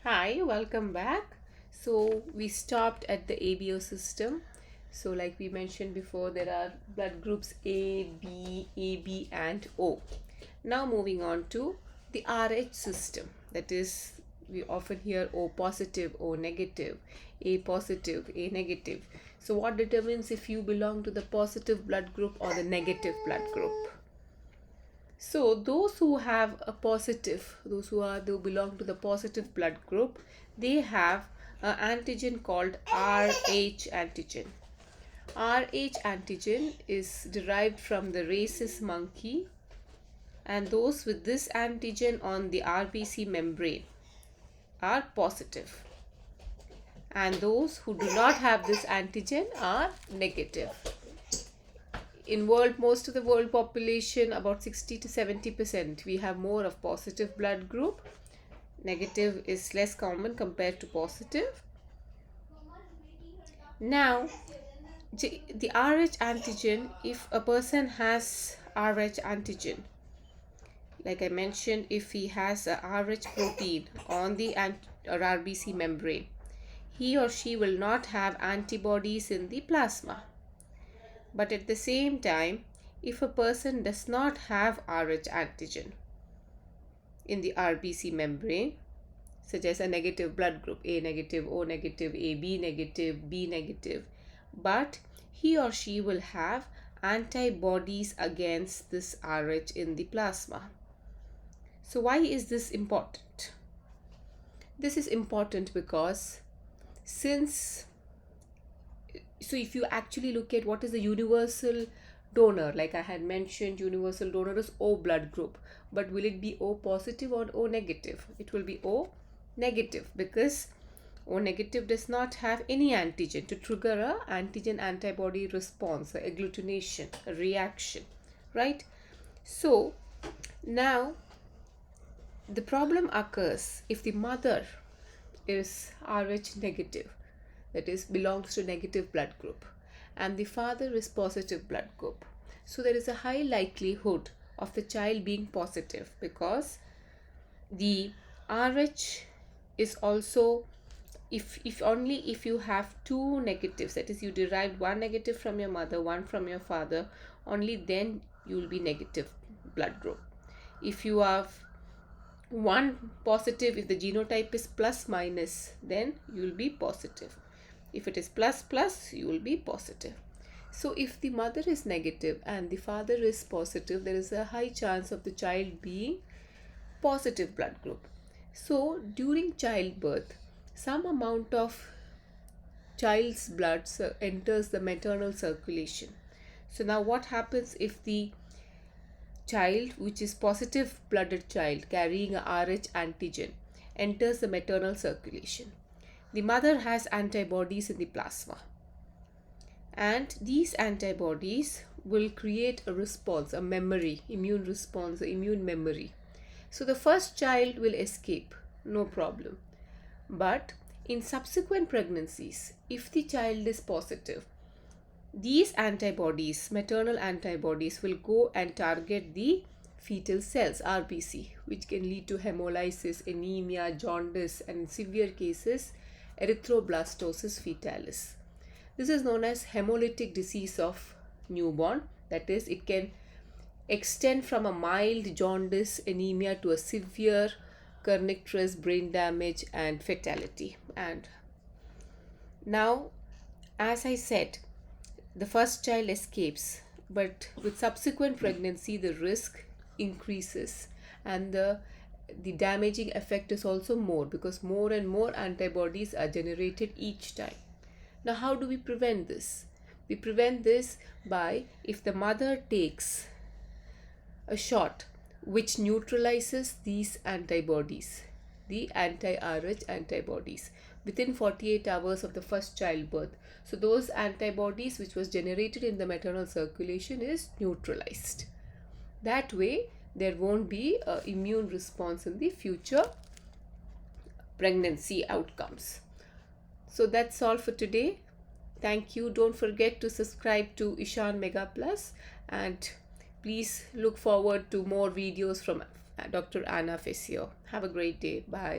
Hi, welcome back. So we stopped at the ABO system. So like we mentioned before, there are blood groups A, B, AB and O. Now moving on to the RH system. That is, we often hear O positive, O negative, A positive, A negative. So what determines if you belong to the positive blood group or the negative blood group? So those who have a positive, those who belong to the positive blood group, they have an antigen called Rh antigen. Rh antigen is derived from the rhesus monkey, and those with this antigen on the RBC membrane are positive, and those who do not have this antigen are negative. In most of the world population, about 60 to 70%, we have more of positive blood group. Negative is less common compared to positive. Now, the Rh antigen, if a person has Rh antigen, like I mentioned, if he has a Rh protein on the RBC membrane, he or she will not have antibodies in the plasma. But at the same time, if a person does not have Rh antigen in the RBC membrane, such as a negative blood group, A negative, O negative, AB negative, B negative, but he or she will have antibodies against this Rh in the plasma. So why is this important? This is important because if you actually look at what is the universal donor, like I had mentioned, universal donor is O blood group, but will it be O positive or O negative? It will be O negative, because O negative does not have any antigen to trigger a antigen antibody response, a agglutination, a reaction, right? So now the problem occurs if the mother is Rh negative, that is belongs to negative blood group, and the father is positive blood group. So there is a high likelihood of the child being positive, because the Rh is also, if only if you have two negatives, that is you derived one negative from your mother, one from your father, only then you will be negative blood group. If you have one positive, if the genotype is plus minus, then you will be positive. If it is plus plus, you will be positive. So if the mother is negative and the father is positive, there is a high chance of the child being positive blood group. So during childbirth, some amount of child's blood enters the maternal circulation. So now what happens if the child, which is positive blooded child carrying a Rh antigen, enters the maternal circulation? The mother has antibodies in the plasma, and these antibodies will create a response, a memory, immune response, immune memory. So the first child will escape, no problem. But in subsequent pregnancies, if the child is positive, these antibodies, maternal antibodies, will go and target the fetal cells, RBC, which can lead to hemolysis, anemia, jaundice, and in severe cases, erythroblastosis fetalis. This is known as hemolytic disease of newborn. That is, it can extend from a mild jaundice, anemia, to a severe kernicterus, brain damage, and fatality. And now, as I said, the first child escapes, but with subsequent pregnancy, the risk increases, and the damaging effect is also more, because more and more antibodies are generated each time. Now, how do we prevent this? We prevent this by, if the mother takes a shot which neutralizes these antibodies, the anti-Rh antibodies, within 48 hours of the first childbirth. So those antibodies which was generated in the maternal circulation is neutralized. That way there won't be an immune response in the future pregnancy outcomes. So that's all for today. Thank you. Don't forget to subscribe to Ishan Mega Plus, and please look forward to more videos from Dr. Anna Physio. Have a great day. Bye.